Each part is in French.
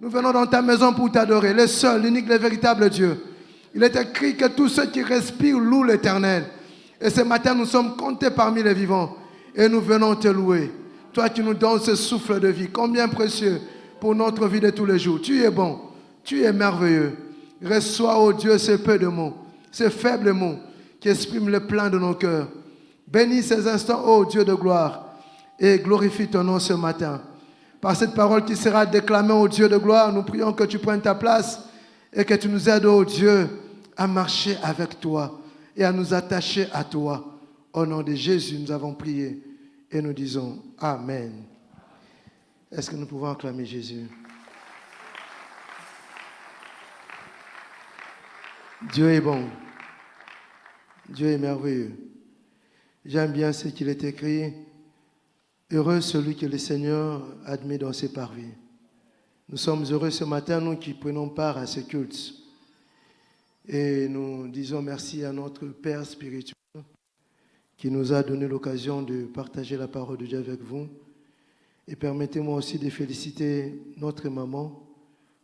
Nous venons dans ta maison pour t'adorer, le seul, l'unique, le véritable Dieu. Il est écrit que tous ceux qui respirent louent l'Éternel. Et ce matin, nous sommes comptés parmi les vivants. Et nous venons te louer. Toi qui nous donnes ce souffle de vie, combien précieux pour notre vie de tous les jours. Tu es bon, tu es merveilleux. Reçois, ô Dieu, ce peu de mots, ces faibles mots qui expriment le plein de nos cœurs. Bénis ces instants, ô Dieu de gloire, et glorifie ton nom ce matin. Par cette parole qui sera déclamée, ô Dieu de gloire, nous prions que tu prennes ta place et que tu nous aides, ô Dieu, à marcher avec toi et à nous attacher à toi. Au nom de Jésus, nous avons prié et nous disons Amen. Est-ce que nous pouvons acclamer Jésus? Dieu est bon. Dieu est merveilleux. J'aime bien ce qu'il est écrit. Heureux celui que le Seigneur admet dans ses parvis. Nous sommes heureux ce matin, nous qui prenons part à ce culte. Et nous disons merci à notre Père spirituel qui nous a donné l'occasion de partager la parole de Dieu avec vous. Et permettez-moi aussi de féliciter notre maman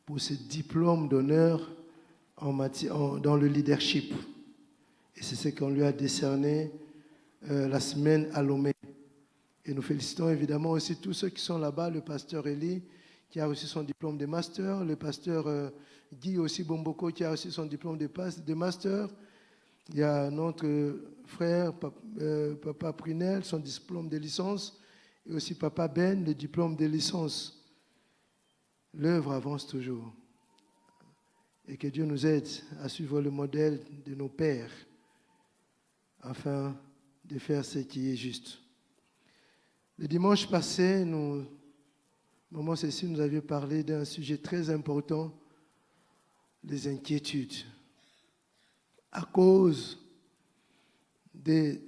pour ce diplôme d'honneur dans le leadership. Et c'est ce qu'on lui a décerné la semaine à Lomé. Et nous félicitons évidemment aussi tous ceux qui sont là-bas, le pasteur Eli qui a reçu son diplôme de master, le pasteur Guy aussi Bomboko qui a reçu son diplôme de master. Il y a notre frère Papa Prunel, son diplôme de licence, et aussi Papa Ben, le diplôme de licence. L'œuvre avance toujours. Et que Dieu nous aide à suivre le modèle de nos pères afin de faire ce qui est juste. Le dimanche passé, maman Cécile nous avait parlé d'un sujet très important, les inquiétudes. À cause des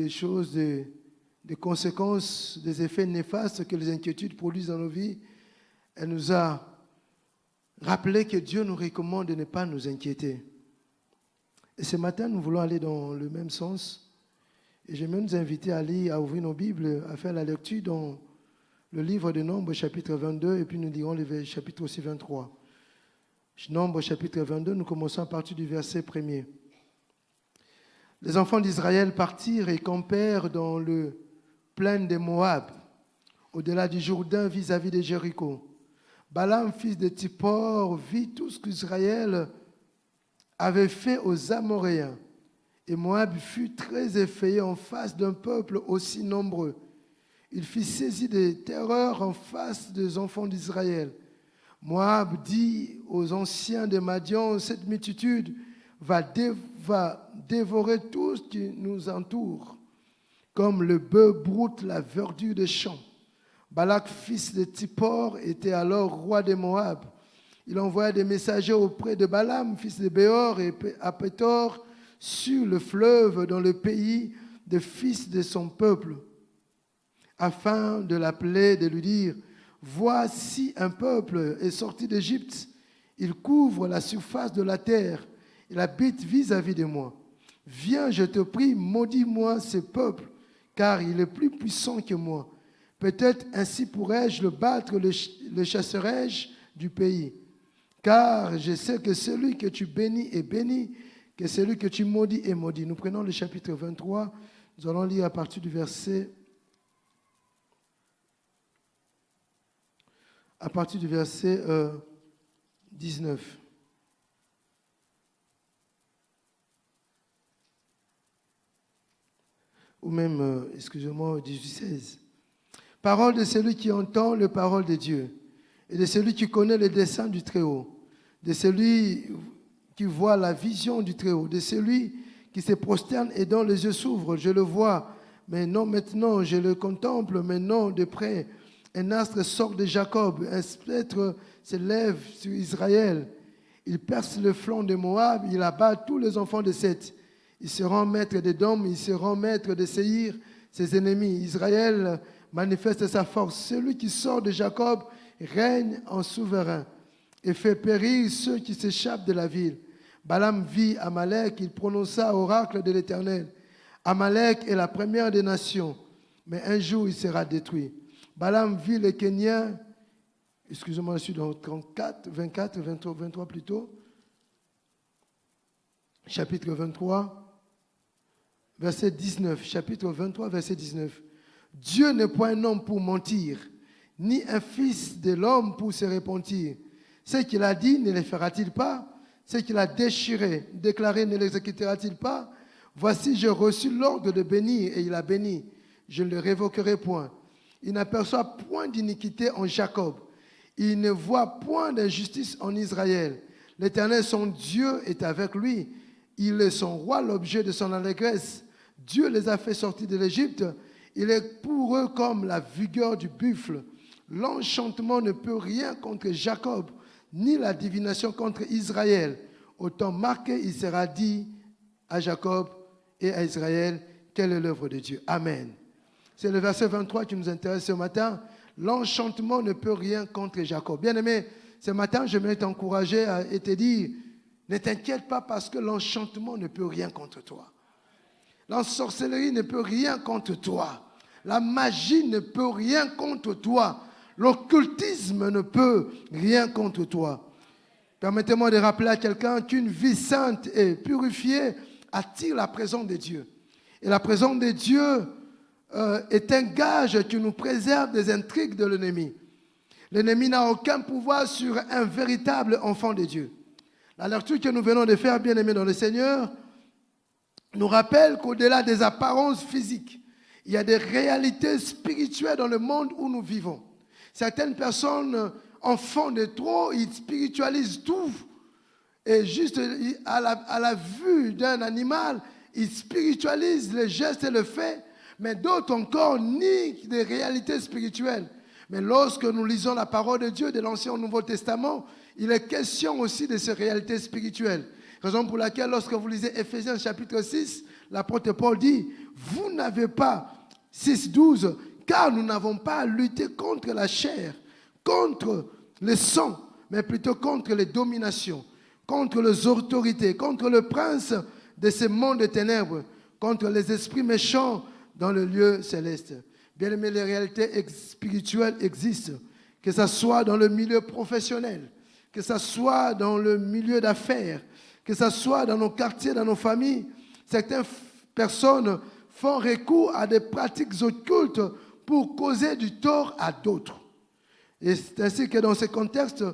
choses, des conséquences, des effets néfastes que les inquiétudes produisent dans nos vies, elle nous a rappelé que Dieu nous recommande de ne pas nous inquiéter. Et ce matin, nous voulons aller dans le même sens. Et j'aimerais nous inviter à lire, à ouvrir nos Bibles, à faire la lecture dans le livre de Nombres, chapitre 22, et puis nous lirons le chapitre aussi 23. Nombres, chapitre 22, nous commençons à partir du verset 1er. Les enfants d'Israël partirent et campèrent dans le plaine de Moab, au-delà du Jourdain vis-à-vis de Jéricho. Balaam, fils de Tsippor, vit tout ce qu'Israël avait fait aux Amoréens. Et Moab fut très effrayé en face d'un peuple aussi nombreux. Il fut saisi de terreur en face des enfants d'Israël. Moab dit aux anciens de Madian, cette multitude va dévorer tout ce qui nous entoure, comme le bœuf broute la verdure des champs. Balak, fils de Tsippor, était alors roi de Moab. Il envoya des messagers auprès de Balaam, fils de Béor, et à Pétor, sur le fleuve, dans le pays des fils de son peuple, afin de l'appeler, de lui dire, « Voici un peuple est sorti d'Égypte, il couvre la surface de la terre, il habite vis-à-vis de moi. Viens, je te prie, maudis-moi ce peuple, car il est plus puissant que moi. Peut-être ainsi pourrais-je le battre, le chasserai-je du pays. Car je sais que celui que tu bénis est béni, que celui que tu maudis est maudit. » Nous prenons le chapitre 23, nous allons lire à partir du verset 19. Ou même, excusez-moi, 18-16. Parole de celui qui entend les paroles de Dieu, et de celui qui connaît les desseins du Très-Haut, de celui qui voit la vision du Très-Haut, de celui qui se prosterne et dont les yeux s'ouvrent. Je le vois, mais non maintenant, je le contemple, mais non de près. Un astre sort de Jacob, un spectre se lève sur Israël. Il perce le flanc de Moab, il abat tous les enfants de Seth. Il se rend maître d'Édom, il se rend maître de Séhir, ses ennemis. Israël manifeste sa force. Celui qui sort de Jacob règne en souverain et fait périr ceux qui s'échappent de la ville. Balaam vit Amalek, il prononça oracle de l'Éternel. Amalek est la première des nations, mais un jour il sera détruit. Balaam vit les Kéniens, Excusez-moi, je suis dans 34, 24, 23 plutôt. Chapitre 23, verset 19. Chapitre 23, verset 19. Dieu n'est point un homme pour mentir, ni un fils de l'homme pour se repentir. Ce qu'il a dit, ne le fera-t-il pas? Ce qu'il a déclaré, ne l'exécutera-t-il pas? Voici, j'ai reçu l'ordre de bénir, et il a béni. Je ne le révoquerai point. Il n'aperçoit point d'iniquité en Jacob. Il ne voit point d'injustice en Israël. L'Éternel, son Dieu, est avec lui. Il est son roi, l'objet de son allégresse. Dieu les a fait sortir de l'Égypte. Il est pour eux comme la vigueur du buffle. L'enchantement ne peut rien contre Jacob, ni la divination contre Israël. Au temps marqué, il sera dit à Jacob et à Israël, quelle est l'œuvre de Dieu. Amen. C'est le verset 23 qui nous intéresse ce matin. L'enchantement ne peut rien contre Jacob. Bien-aimé, ce matin, je vais t'encourager et te dire, ne t'inquiète pas parce que l'enchantement ne peut rien contre toi. La sorcellerie ne peut rien contre toi. La magie ne peut rien contre toi. L'occultisme ne peut rien contre toi. Permettez-moi de rappeler à quelqu'un qu'une vie sainte et purifiée attire la présence de Dieu. Et la présence de Dieu est un gage qui nous préserve des intrigues de l'ennemi. L'ennemi n'a aucun pouvoir sur un véritable enfant de Dieu. La lecture que nous venons de faire, bien-aimés dans le Seigneur, nous rappelle qu'au-delà des apparences physiques, il y a des réalités spirituelles dans le monde où nous vivons. Certaines personnes, enfants de trop, ils spiritualisent tout. Et juste à la vue d'un animal, ils spiritualisent les gestes et le fait. Mais d'autres encore nient des réalités spirituelles. Mais lorsque nous lisons la parole de Dieu de l'Ancien au Nouveau Testament, il est question aussi de ces réalités spirituelles. Raison pour laquelle, lorsque vous lisez Éphésiens chapitre 6, l'apôtre Paul dit, vous n'avez pas, 6-12, car nous n'avons pas à lutter contre la chair, contre le sang, mais plutôt contre les dominations, contre les autorités, contre le prince de ce monde de ténèbres, contre les esprits méchants dans le lieu céleste. Bien aimé, les réalités spirituelles existent, que ce soit dans le milieu professionnel, que ce soit dans le milieu d'affaires, que ce soit dans nos quartiers, dans nos familles. Certaines personnes font recours à des pratiques occultes pour causer du tort à d'autres. Et c'est ainsi que dans ce contexte,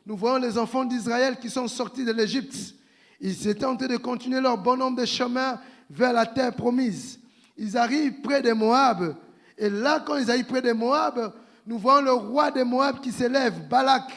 nous voyons les enfants d'Israël qui sont sortis de l'Égypte. Ils étaient en train de continuer leur bon nombre de chemins vers la terre promise. Ils arrivent près de Moab. Et là, quand ils arrivent près de Moab, nous voyons le roi de Moab qui s'élève, Balak.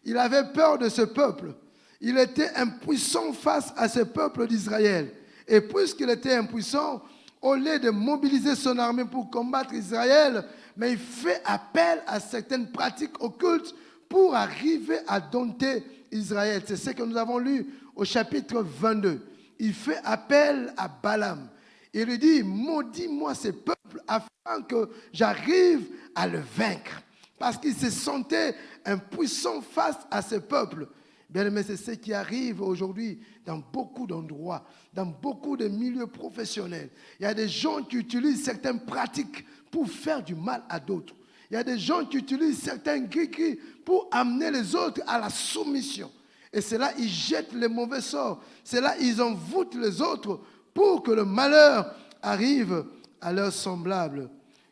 Il avait peur de ce peuple. Il était impuissant face à ce peuple d'Israël. Et puisqu'il était impuissant, au lieu de mobiliser son armée pour combattre Israël, mais il fait appel à certaines pratiques occultes pour arriver à dompter Israël. C'est ce que nous avons lu au chapitre 22. Il fait appel à Balaam. Il lui dit, maudis-moi ce peuple afin que j'arrive à le vaincre. Parce qu'il se sentait impuissant face à ce peuple. Bien aimé, c'est ce qui arrive aujourd'hui dans beaucoup d'endroits, dans beaucoup de milieux professionnels. Il y a des gens qui utilisent certaines pratiques pour faire du mal à d'autres. Il y a des gens qui utilisent certains gris-gris pour amener les autres à la soumission. Et c'est là qu'ils jettent les mauvais sorts. C'est là qu'ils envoûtent les autres pour que le malheur arrive à leurs semblables.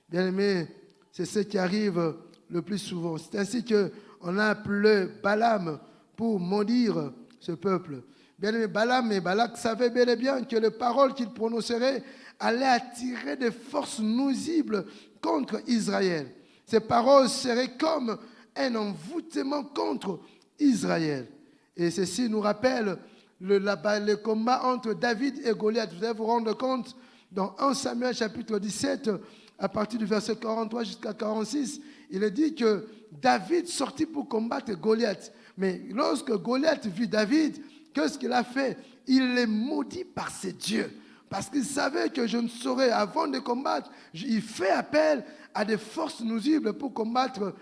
Bien aimé, c'est ce qui arrive le plus souvent. C'est ainsi qu'on a appelé Balaam pour maudire ce peuple. Bien aimé, Balaam et Balak savaient bel et bien que les paroles qu'ils prononceraient allaient attirer des forces nuisibles contre Israël. Ces paroles seraient comme un envoûtement contre Israël. Et ceci nous rappelle le combat entre David et Goliath. Vous allez vous rendre compte dans 1 Samuel chapitre 17, à partir du verset 43 jusqu'à 46, il est dit que David sortit pour combattre Goliath. Mais lorsque Goliath vit David, qu'est-ce qu'il a fait? Il les maudit par ses dieux. Parce qu'il savait que je ne saurais, avant de combattre, il fait appel à des forces nuisibles pour combattre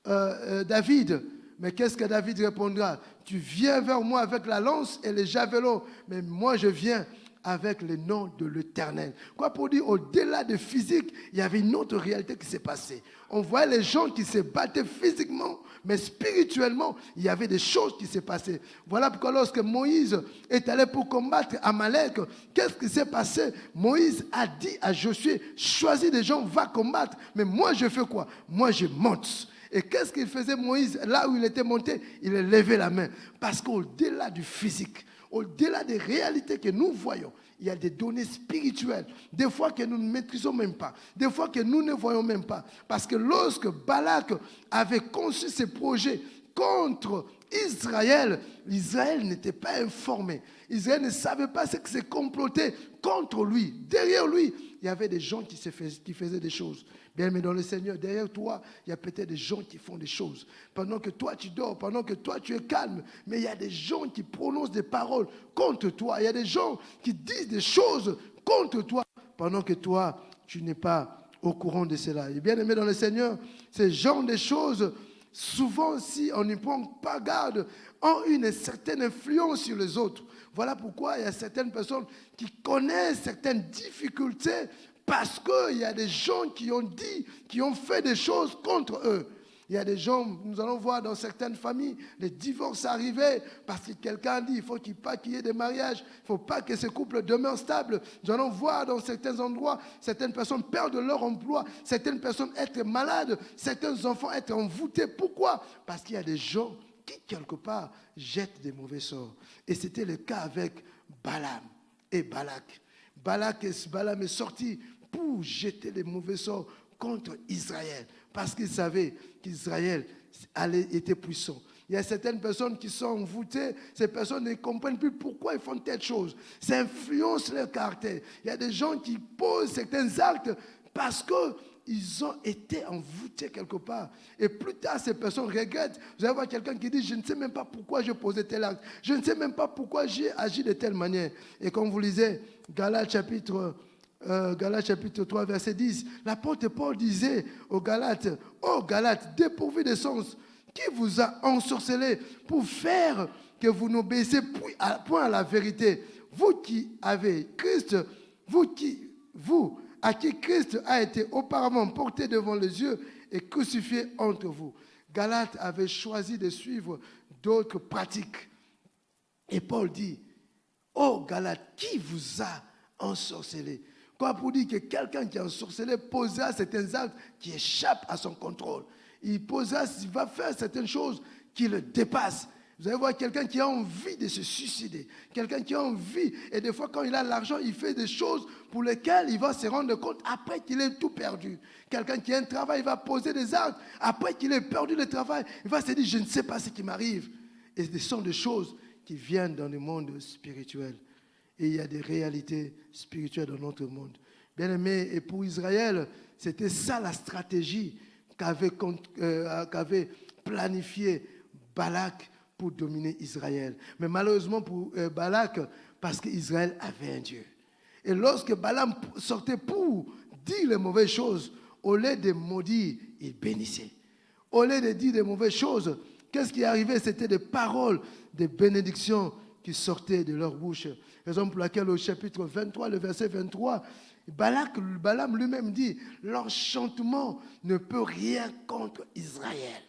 David. Mais qu'est-ce que David répondra? Tu viens vers moi avec la lance et les javelots, mais moi je viens avec le nom de l'Éternel. Quoi pour dire, au-delà de physique, il y avait une autre réalité qui s'est passée. On voyait les gens qui se battaient physiquement, mais spirituellement, il y avait des choses qui s'est passées. Voilà pourquoi lorsque Moïse est allé pour combattre Amalek, qu'est-ce qui s'est passé? Moïse a dit à Josué, choisis des gens, va combattre. Mais moi, je fais quoi? Moi, je monte. Et qu'est-ce qu'il faisait Moïse? Là où il était monté, il a levé la main. Parce qu'au-delà du physique, au-delà des réalités que nous voyons, il y a des données spirituelles, des fois que nous ne maîtrisons même pas, des fois que nous ne voyons même pas. Parce que lorsque Balak avait conçu ses projets contre Israël, Israël n'était pas informé. Israël ne savait pas ce qui s'est comploté contre lui. Derrière lui, il y avait des gens qui faisaient des choses. Bien, mais dans le Seigneur, derrière toi, il y a peut-être des gens qui font des choses. Pendant que toi, tu dors, pendant que toi, tu es calme, mais il y a des gens qui prononcent des paroles contre toi. Il y a des gens qui disent des choses contre toi, pendant que toi, tu n'es pas au courant de cela. Et bien aimé dans le Seigneur, ces genres de choses, souvent, si on n'y prend pas garde, ont une certaine influence sur les autres. Voilà pourquoi il y a certaines personnes qui connaissent certaines difficultés parce qu'il y a des gens qui ont dit, qui ont fait des choses contre eux. Il y a des gens, nous allons voir dans certaines familles, les divorces arriver parce que quelqu'un dit il faut qu'il y ait des mariages, il ne faut pas que ce couple demeure stable. Nous allons voir dans certains endroits, certaines personnes perdent leur emploi, certaines personnes être malades, certains enfants être envoûtés. Pourquoi? Parce qu'il y a des gens qui, quelque part, jettent des mauvais sorts. Et c'était le cas avec Balaam et Balak. Balaam est sorti pour jeter les mauvais sorts contre Israël, parce qu'il savait qu'Israël était puissant. Il y a certaines personnes qui sont envoûtées, ces personnes ne comprennent plus pourquoi ils font telle chose. Ça influence leur caractère. Il y a des gens qui posent certains actes parce qu'ils ont été envoûtés quelque part. Et plus tard, ces personnes regrettent. Vous allez voir quelqu'un qui dit, je ne sais même pas pourquoi j'ai posé tel acte. Je ne sais même pas pourquoi j'ai agi de telle manière. Et comme vous lisez, Galates chapitre 3, verset 10, l'apôtre Paul disait aux Galates, ô Galates, dépourvus de sens, qui vous a ensorcelé pour faire que vous n'obéissez point à la vérité? Vous qui avez Christ, vous à qui Christ a été auparavant porté devant les yeux et crucifié entre vous. Galates avait choisi de suivre d'autres pratiques. Et Paul dit, ô Galates, qui vous a ensorcelé? Quoi pour dire que quelqu'un qui est ensorcelé posera certains actes qui échappent à son contrôle. Il va faire certaines choses qui le dépassent. Vous allez voir quelqu'un qui a envie de se suicider, quelqu'un qui a envie, et des fois quand il a l'argent, il fait des choses pour lesquelles il va se rendre compte après qu'il ait tout perdu. Quelqu'un qui a un travail, il va poser des actes, après qu'il ait perdu le travail, il va se dire, je ne sais pas ce qui m'arrive. Et ce sont des choses qui viennent dans le monde spirituel. Et il y a des réalités spirituelles dans notre monde. Bien aimé, et pour Israël, c'était ça la stratégie qu'avait planifié Balak pour dominer Israël. Mais malheureusement pour Balak, parce qu'Israël avait un Dieu. Et lorsque Balaam sortait pour dire les mauvaises choses, au lieu de maudire, il bénissait. Au lieu de dire des mauvaises choses, qu'est-ce qui arrivait? C'était des paroles de bénédiction qui sortaient de leur bouche. Raison pour laquelle au chapitre 23, le verset 23, Balaam lui-même dit, l'enchantement ne peut rien contre Israël.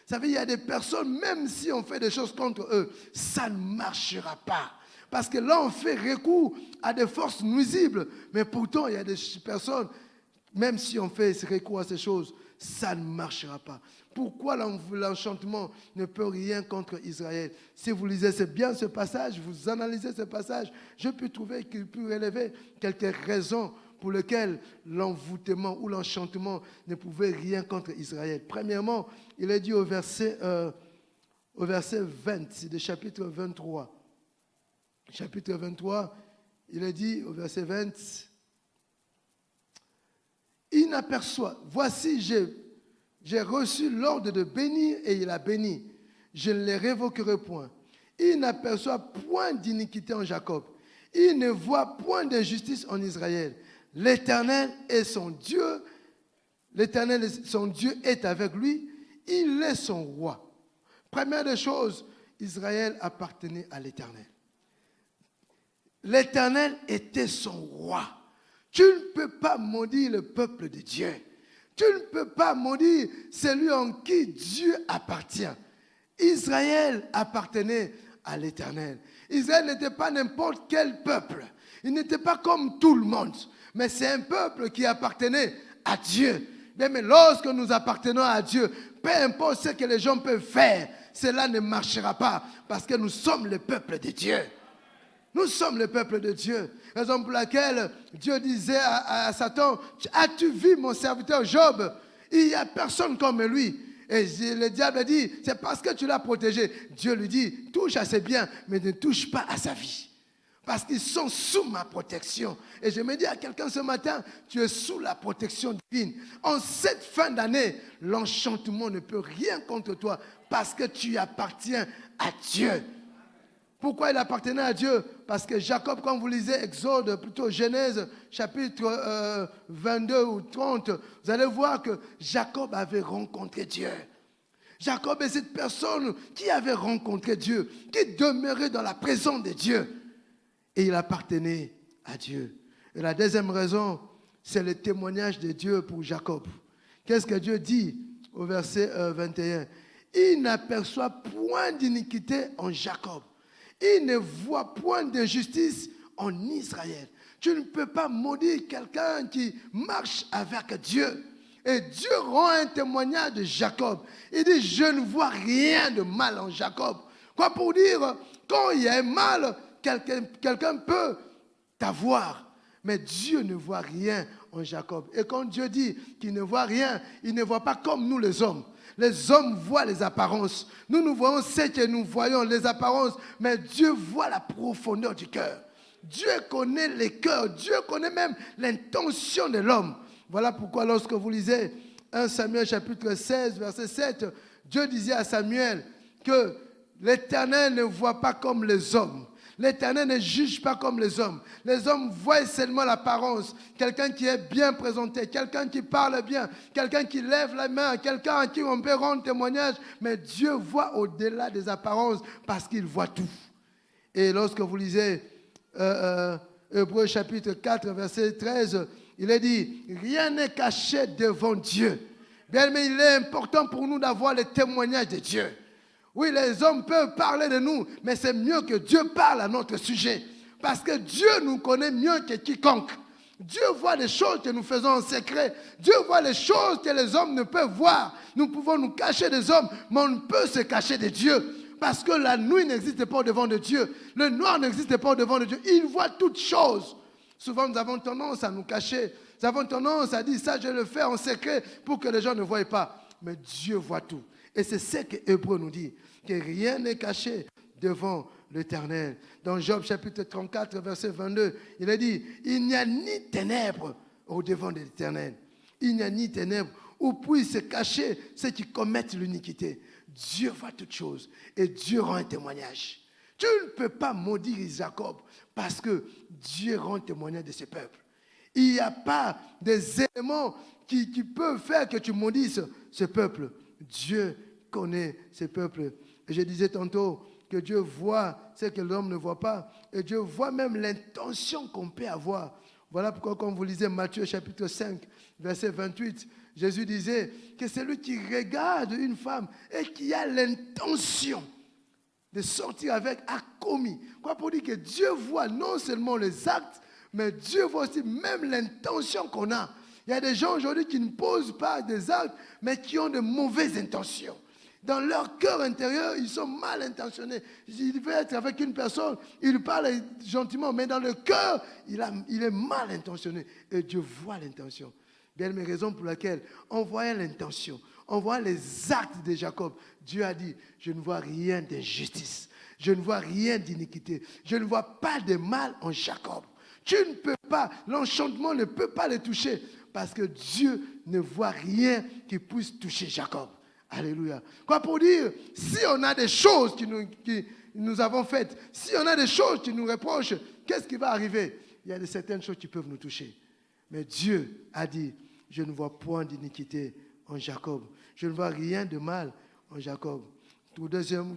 Vous savez, il y a des personnes, même si on fait des choses contre eux, ça ne marchera pas. Parce que là, on fait recours à des forces nuisibles. Mais pourtant, il y a des personnes, même si on fait recours à ces choses, ça ne marchera pas. Pourquoi l'enchantement ne peut rien contre Israël? Si vous lisez bien ce passage, vous analysez ce passage, je peux trouver qu'il peut relever quelques raisons pour lesquelles l'envoûtement ou l'enchantement ne pouvait rien contre Israël. Premièrement, il est dit au verset 20 du chapitre 23. Chapitre 23, il est dit au verset 20, il n'aperçoit, voici j'ai reçu l'ordre de bénir et il a béni. Je ne les révoquerai point. Il n'aperçoit point d'iniquité en Jacob. Il ne voit point d'injustice en Israël. L'Éternel est son Dieu. L'Éternel, son Dieu, est avec lui. Il est son roi. Première des choses, Israël appartenait à l'Éternel. l'Éternel était son roi. Tu ne peux pas maudire le peuple de Dieu. Tu ne peux pas maudire celui en qui Dieu appartient. Israël appartenait à l'Éternel. Israël n'était pas n'importe quel peuple. Il n'était pas comme tout le monde. Mais c'est un peuple qui appartenait à Dieu. Mais lorsque nous appartenons à Dieu, peu importe ce que les gens peuvent faire, cela ne marchera pas parce que nous sommes le peuple de Dieu. Nous sommes le peuple de Dieu. Raison pour laquelle Dieu disait à Satan, as-tu vu mon serviteur Job? Il n'y a personne comme lui. Et le diable dit, c'est parce que tu l'as protégé. Dieu lui dit, touche à ses biens, mais ne touche pas à sa vie. Parce qu'ils sont sous ma protection. Et je me dis à quelqu'un ce matin, tu es sous la protection divine. En cette fin d'année, l'enchantement ne peut rien contre toi parce que tu appartiens à Dieu. Pourquoi il appartenait à Dieu? Parce que Jacob, quand vous lisez Exode, plutôt Genèse, chapitre 22 ou 30, vous allez voir que Jacob avait rencontré Dieu. Jacob est cette personne qui avait rencontré Dieu, qui demeurait dans la présence de Dieu. Et il appartenait à Dieu. Et la deuxième raison, c'est le témoignage de Dieu pour Jacob. Qu'est-ce que Dieu dit au verset 21? Il n'aperçoit point d'iniquité en Jacob. Il ne voit point d'injustice en Israël. Tu ne peux pas maudire quelqu'un qui marche avec Dieu. Et Dieu rend un témoignage de Jacob. Il dit, je ne vois rien de mal en Jacob. Quoi pour dire, quand il y a un mal, quelqu'un peut t'avoir. Mais Dieu ne voit rien en Jacob. Et quand Dieu dit qu'il ne voit rien, il ne voit pas comme nous les hommes. Les hommes voient les apparences. Nous voyons ce que nous voyons, les apparences. Mais Dieu voit la profondeur du cœur. Dieu connaît les cœurs. Dieu connaît même l'intention de l'homme. Voilà pourquoi lorsque vous lisez 1 Samuel chapitre 16, verset 7, Dieu disait à Samuel que l'Éternel ne voit pas comme les hommes. L'Éternel ne juge pas comme les hommes. Les hommes voient seulement l'apparence. Quelqu'un qui est bien présenté, quelqu'un qui parle bien, quelqu'un qui lève la main, quelqu'un à qui on peut rendre témoignage. Mais Dieu voit au-delà des apparences parce qu'il voit tout. Et lorsque vous lisez Hébreux chapitre 4, verset 13, il est dit, rien n'est caché devant Dieu. Bien, mais il est important pour nous d'avoir le témoignage de Dieu. Oui, les hommes peuvent parler de nous, mais c'est mieux que Dieu parle à notre sujet. Parce que Dieu nous connaît mieux que quiconque. Dieu voit les choses que nous faisons en secret. Dieu voit les choses que les hommes ne peuvent voir. Nous pouvons nous cacher des hommes, mais on ne peut se cacher de Dieu. Parce que la nuit n'existe pas au-devant de Dieu. Le noir n'existe pas au-devant de Dieu. Il voit toutes choses. Souvent, nous avons tendance à nous cacher. Nous avons tendance à dire, ça, je le fais en secret pour que les gens ne voient pas. Mais Dieu voit tout. Et c'est ce que Hébreux nous dit, que rien n'est caché devant l'Éternel. Dans Job chapitre 34, verset 22, il a dit, il n'y a ni ténèbres au-devant de l'Éternel. Il n'y a ni ténèbres où puissent se cacher ceux qui commettent l'iniquité. Dieu voit toutes choses et Dieu rend un témoignage. Tu ne peux pas maudire Jacob parce que Dieu rend témoignage de ce peuple. Il n'y a pas des éléments qui peuvent faire que tu maudisses ce peuple. Dieu connaît ce peuple. Et je disais tantôt que Dieu voit ce que l'homme ne voit pas. Et Dieu voit même l'intention qu'on peut avoir. Voilà pourquoi quand vous lisez Matthieu chapitre 5, verset 28, Jésus disait que celui qui regarde une femme et qui a l'intention de sortir avec a commis. Quoi pour dire que Dieu voit non seulement les actes, mais Dieu voit aussi même l'intention qu'on a. Il y a des gens aujourd'hui qui ne posent pas des actes, mais qui ont de mauvaises intentions. Dans leur cœur intérieur, ils sont mal intentionnés. Il veut être avec une personne, il parle gentiment, mais dans le cœur, il est mal intentionné. Et Dieu voit l'intention. Bien, mes raisons pour lesquelles, en voyant l'intention, en voyant les actes de Jacob, Dieu a dit, je ne vois rien d'injustice, je ne vois rien d'iniquité, je ne vois pas de mal en Jacob. Tu ne peux pas, l'enchantement ne peut pas le toucher, parce que Dieu ne voit rien qui puisse toucher Jacob. Alléluia. Quoi pour dire, si on a des choses qui nous avons faites, si on a des choses qui nous reprochent, qu'est-ce qui va arriver? Il y a de certaines choses qui peuvent nous toucher. Mais Dieu a dit, je ne vois point d'iniquité en Jacob. Je ne vois rien de mal en Jacob.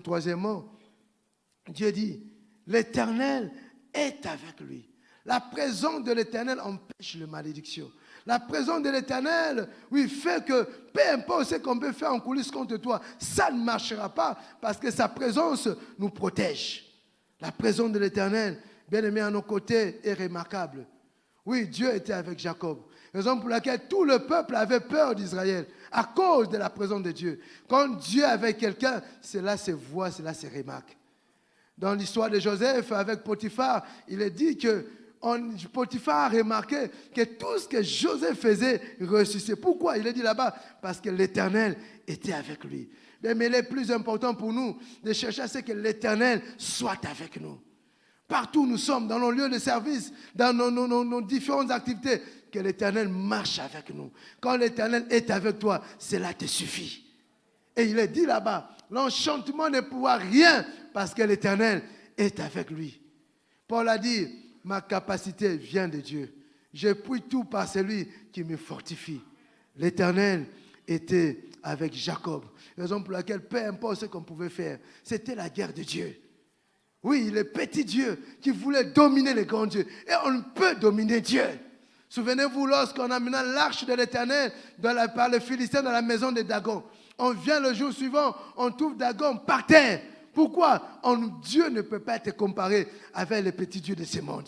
Troisièmement, Dieu dit, l'Éternel est avec lui. La présence de l'Éternel empêche la malédiction. La présence de l'Éternel, oui, fait que peu importe ce qu'on peut faire en coulisses contre toi, ça ne marchera pas parce que sa présence nous protège. La présence de l'Éternel, bien aimé à nos côtés, est remarquable. Oui, Dieu était avec Jacob. Raison pour laquelle tout le peuple avait peur d'Israël à cause de la présence de Dieu. Quand Dieu est avec quelqu'un, cela se voit, cela se remarque. Dans l'histoire de Joseph avec Potiphar, il est dit que Potiphar a remarqué que tout ce que Joseph faisait réussissait. Pourquoi? Il est dit là-bas, parce que l'Éternel était avec lui. Mais il est plus important pour nous de chercher à ce que l'Éternel soit avec nous. Partout où nous sommes, dans nos lieux de service, dans nos différentes activités, que l'Éternel marche avec nous. Quand l'Éternel est avec toi, cela te suffit. Et il est dit là-bas, l'enchantement ne pourra rien parce que l'Éternel est avec lui. Paul a dit, ma capacité vient de Dieu. Je puis tout par celui qui me fortifie. L'Éternel était avec Jacob. Raison pour laquelle, peu importe ce qu'on pouvait faire, c'était la guerre de Dieu. Oui, le petit Dieu qui voulait dominer les grands dieux. Et on peut dominer Dieu. Souvenez-vous, lorsqu'on amena l'arche de l'Éternel par les Philistins dans la maison de Dagon. On vient le jour suivant, on trouve Dagon par terre. Pourquoi? Dieu ne peut pas être comparé avec les petits dieux de ce monde.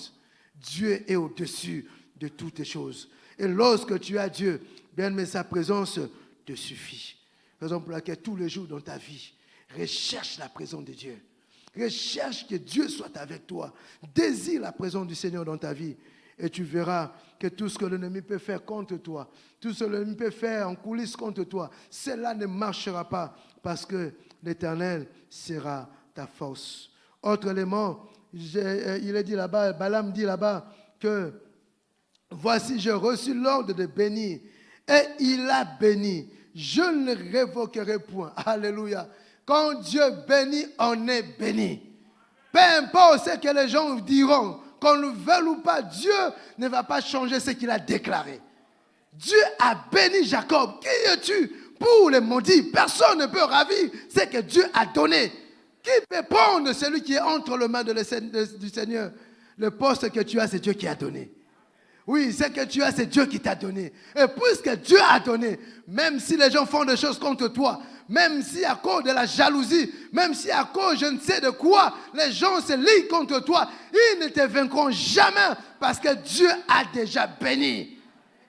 Dieu est au-dessus de toutes les choses. Et lorsque tu as Dieu, bien mais sa présence te suffit. Raison pour laquelle tous les jours dans ta vie, recherche la présence de Dieu. Recherche que Dieu soit avec toi. Désire la présence du Seigneur dans ta vie. Et tu verras que tout ce que l'ennemi peut faire contre toi, tout ce que l'ennemi peut faire en coulisses contre toi, cela ne marchera pas parce que l'Éternel sera ta force. Autre élément, il est dit là-bas, Balaam dit là-bas que voici, j'ai reçu l'ordre de bénir et il a béni. Je ne le révoquerai point. Alléluia. Quand Dieu bénit, on est béni. Peu importe ce que les gens diront, qu'on le veuille ou pas, Dieu ne va pas changer ce qu'il a déclaré. Dieu a béni Jacob. Qui es-tu pour le maudire? Personne ne peut ravir ce que Dieu a donné. Qui peut prendre celui qui est entre les mains du Seigneur? Le poste que tu as, c'est Dieu qui a donné. Oui, ce que tu as, c'est Dieu qui t'a donné. Et puisque Dieu a donné, même si les gens font des choses contre toi, même si à cause de la jalousie, même si à cause je ne sais de quoi, les gens se lient contre toi, ils ne te vaincront jamais parce que Dieu a déjà béni.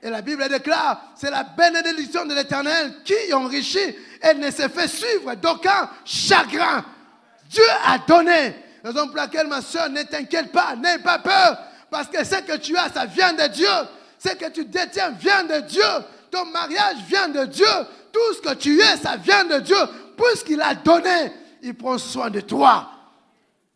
Et la Bible déclare, c'est la bénédiction de l'Éternel qui enrichit et ne se fait suivre d'aucun chagrin. Dieu a donné. Raison pour laquelle, ma soeur, ne t'inquiète pas, n'aie pas peur. Parce que ce que tu as, ça vient de Dieu. Ce que tu détiens vient de Dieu. Ton mariage vient de Dieu. Tout ce que tu es, ça vient de Dieu. Puisqu'il a donné, il prend soin de toi.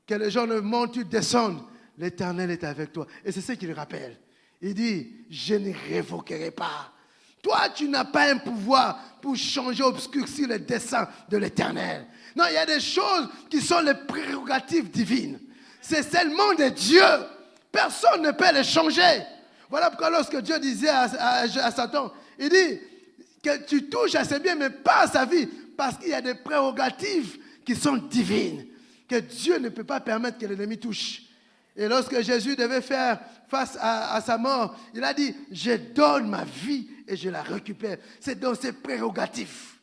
Que les gens ne montent, tu descendes. L'Éternel est avec toi. Et c'est ce qu'il rappelle. Il dit, je ne révoquerai pas. Toi, tu n'as pas un pouvoir pour changer, obscurcir les desseins de l'Éternel. Non, il y a des choses qui sont les prérogatives divines. C'est seulement de Dieu. Personne ne peut les changer. Voilà pourquoi lorsque Dieu disait à Satan, il dit que tu touches à ses biens, mais pas à sa vie. Parce qu'il y a des prérogatives qui sont divines. Que Dieu ne peut pas permettre que l'ennemi touche. Et lorsque Jésus devait faire face à sa mort, il a dit, je donne ma vie et je la récupère. C'est dans ses prérogatives.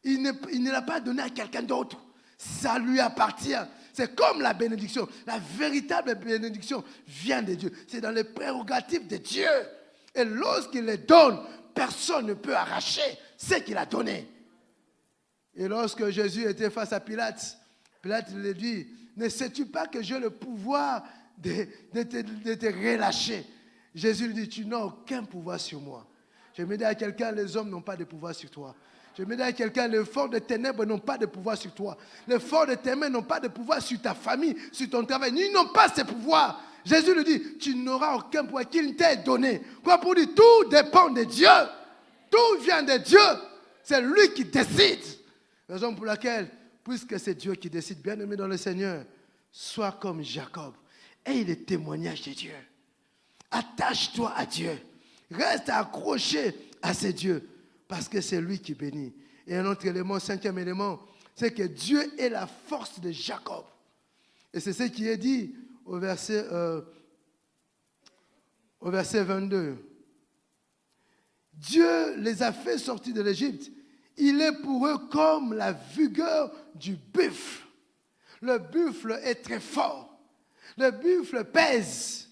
Il ne l'a pas donné à quelqu'un d'autre. Ça lui appartient. C'est comme la bénédiction. La véritable bénédiction vient de Dieu. C'est dans les prérogatives de Dieu. Et lorsqu'il les donne, personne ne peut arracher ce qu'il a donné. Et lorsque Jésus était face à Pilate, Pilate lui dit, ne sais-tu pas que j'ai le pouvoir de te relâcher? Jésus lui dit, tu n'as aucun pouvoir sur moi. Je me dis à quelqu'un, les hommes n'ont pas de pouvoir sur toi. Je me dis à quelqu'un, les forces de ténèbres n'ont pas de pouvoir sur toi. Les forces de ténèbres n'ont pas de pouvoir sur ta famille, sur ton travail. Ils n'ont pas ce pouvoir. Jésus lui dit, tu n'auras aucun pouvoir qu'il t'ait donné. Quoi pour dire, tout dépend de Dieu. Tout vient de Dieu. C'est lui qui décide. Raison pour laquelle, puisque c'est Dieu qui décide, bien aimé dans le Seigneur, sois comme Jacob. Aie le témoignage de Dieu. Attache-toi à Dieu. Reste accroché à ce Dieu. Parce que c'est lui qui bénit. Et un autre élément, cinquième élément, c'est que Dieu est la force de Jacob. Et c'est ce qui est dit au verset 22. Dieu les a fait sortir de l'Égypte. Il est pour eux comme la vigueur du buffle. Le buffle est très fort. Le buffle pèse.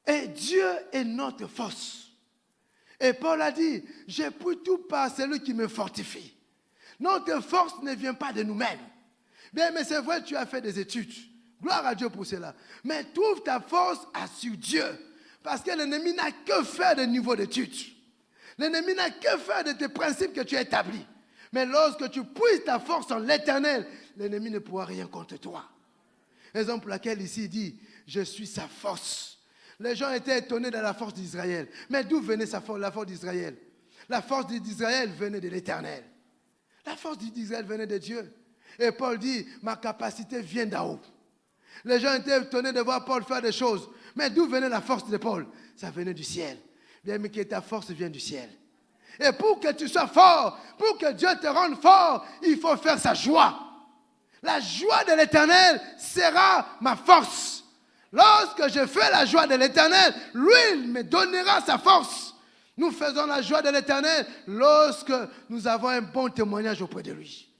Et Dieu est notre force. Et Paul a dit, j'ai pris tout par celui qui me fortifie. Notre force ne vient pas de nous-mêmes. Bien, mais c'est vrai, tu as fait des études. Gloire à Dieu pour cela. Mais trouve ta force sur Dieu. Parce que l'ennemi n'a que faire de niveau d'études. L'ennemi n'a que faire de tes principes que tu as établis. Mais lorsque tu puisses ta force en l'Éternel, l'ennemi ne pourra rien contre toi. Raison pour laquelle ici il dit, je suis sa force. Les gens étaient étonnés de la force d'Israël. Mais d'où venait la force d'Israël? La force d'Israël venait de l'Éternel. La force d'Israël venait de Dieu. Et Paul dit, ma capacité vient d'en haut. Les gens étaient étonnés de voir Paul faire des choses. Mais d'où venait la force de Paul? Ça venait du ciel. Bien, mais que ta force vient du ciel. Et pour que tu sois fort, pour que Dieu te rende fort, il faut faire sa joie. La joie de l'Éternel sera ma force. Lorsque je fais la joie de l'Éternel, lui, il me donnera sa force. Nous faisons la joie de l'Éternel lorsque nous avons un bon témoignage auprès de lui.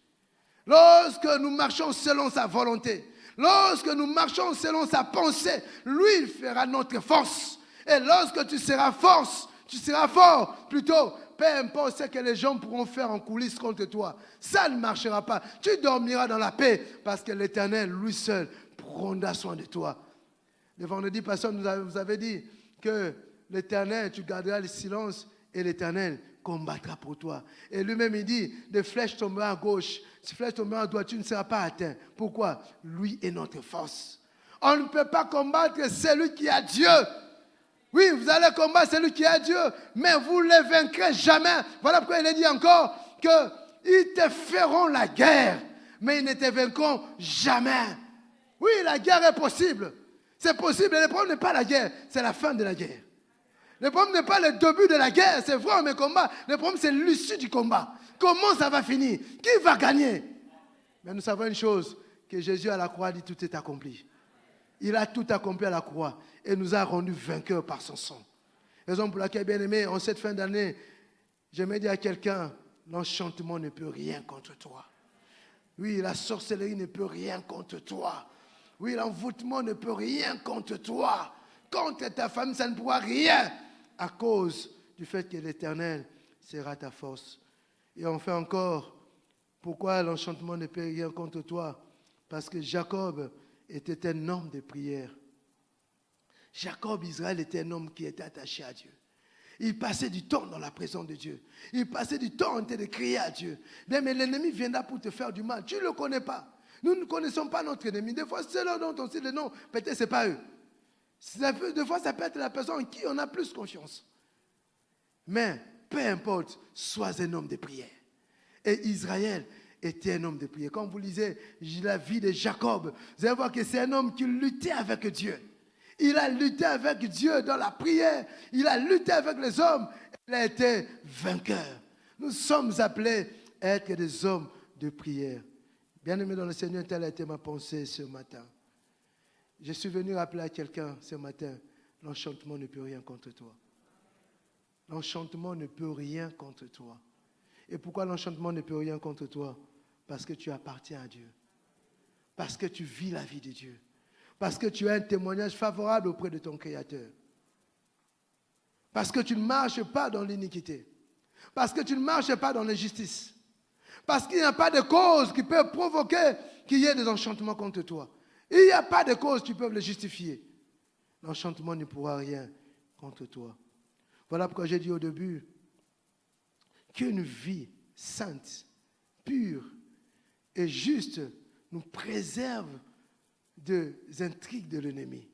Lorsque nous marchons selon sa volonté. Lorsque nous marchons selon sa pensée, lui, il fera notre force. Et lorsque tu seras fort, plutôt, peu importe ce que les gens pourront faire en coulisses contre toi. Ça ne marchera pas. Tu dormiras dans la paix parce que l'Éternel, lui seul, prendra soin de toi. Le vendredi passé, vous avez dit que l'Éternel, tu garderas le silence et l'Éternel combattra pour toi. Et lui-même, il dit, des flèches tomberont à gauche, si flèches tomberont à droite, tu ne seras pas atteint. Pourquoi? Lui est notre force. On ne peut pas combattre celui qui a Dieu. Oui, vous allez combattre celui qui a Dieu, mais vous ne les vaincrez jamais. Voilà pourquoi il est dit encore qu'ils te feront la guerre, mais ils ne te vaincront jamais. Oui, la guerre est possible. C'est possible. Le problème n'est pas la guerre, c'est la fin de la guerre. Le problème n'est pas le début de la guerre, c'est vrai, on me combat. Le problème, c'est l'issue du combat. Comment ça va finir? Qui va gagner? Mais nous savons une chose, que Jésus à la croix dit tout est accompli. Il a tout accompli à la croix et nous a rendus vainqueurs par son sang. Raison pour laquelle, bien aimé, en cette fin d'année, j'aimerais dire à quelqu'un, l'enchantement ne peut rien contre toi. Oui, la sorcellerie ne peut rien contre toi. Oui, l'envoûtement ne peut rien contre toi. Contre ta famille, ça ne pourra rien à cause du fait que l'Éternel sera ta force. Et enfin encore, pourquoi l'enchantement ne peut rien contre toi? Parce que Jacob était un homme de prière. Jacob, Israël, était un homme qui était attaché à Dieu. Il passait du temps dans la présence de Dieu. Il passait du temps en train de crier à Dieu. Mais l'ennemi viendra pour te faire du mal. Tu ne le connais pas. Nous ne connaissons pas notre ennemi. Des fois, c'est leur nom, on sait le nom. Peut-être ce n'est pas eux. Des fois, ça peut être la personne en qui on a plus confiance. Mais, peu importe, sois un homme de prière. Et Israël était un homme de prière. Quand vous lisez la vie de Jacob, vous allez voir que c'est un homme qui luttait avec Dieu. Il a lutté avec Dieu dans la prière. Il a lutté avec les hommes. Il a été vainqueur. Nous sommes appelés à être des hommes de prière. Bien-aimé dans le Seigneur, telle a été ma pensée ce matin. Je suis venu rappeler à quelqu'un ce matin, l'enchantement ne peut rien contre toi. L'enchantement ne peut rien contre toi. Et pourquoi l'enchantement ne peut rien contre toi? Parce que tu appartiens à Dieu. Parce que tu vis la vie de Dieu. Parce que tu as un témoignage favorable auprès de ton Créateur. Parce que tu ne marches pas dans l'iniquité. Parce que tu ne marches pas dans l'injustice. Parce qu'il n'y a pas de cause qui peut provoquer qu'il y ait des enchantements contre toi. Il n'y a pas de cause qui peuvent le justifier. L'enchantement ne pourra rien contre toi. Voilà pourquoi j'ai dit au début qu'une vie sainte, pure et juste nous préserve des intrigues de l'ennemi.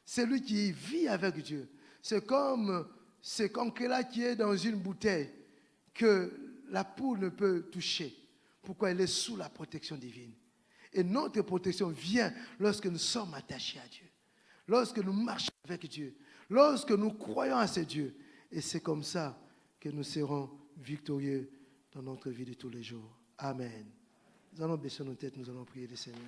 Celui qui vit avec Dieu, c'est comme ce concret-là qui est dans une bouteille que la poule ne peut toucher. Pourquoi? Elle est sous la protection divine. Et notre protection vient lorsque nous sommes attachés à Dieu. Lorsque nous marchons avec Dieu. Lorsque nous croyons à ce Dieu. Et c'est comme ça que nous serons victorieux dans notre vie de tous les jours. Amen. Nous allons baisser nos têtes, nous allons prier le Seigneur.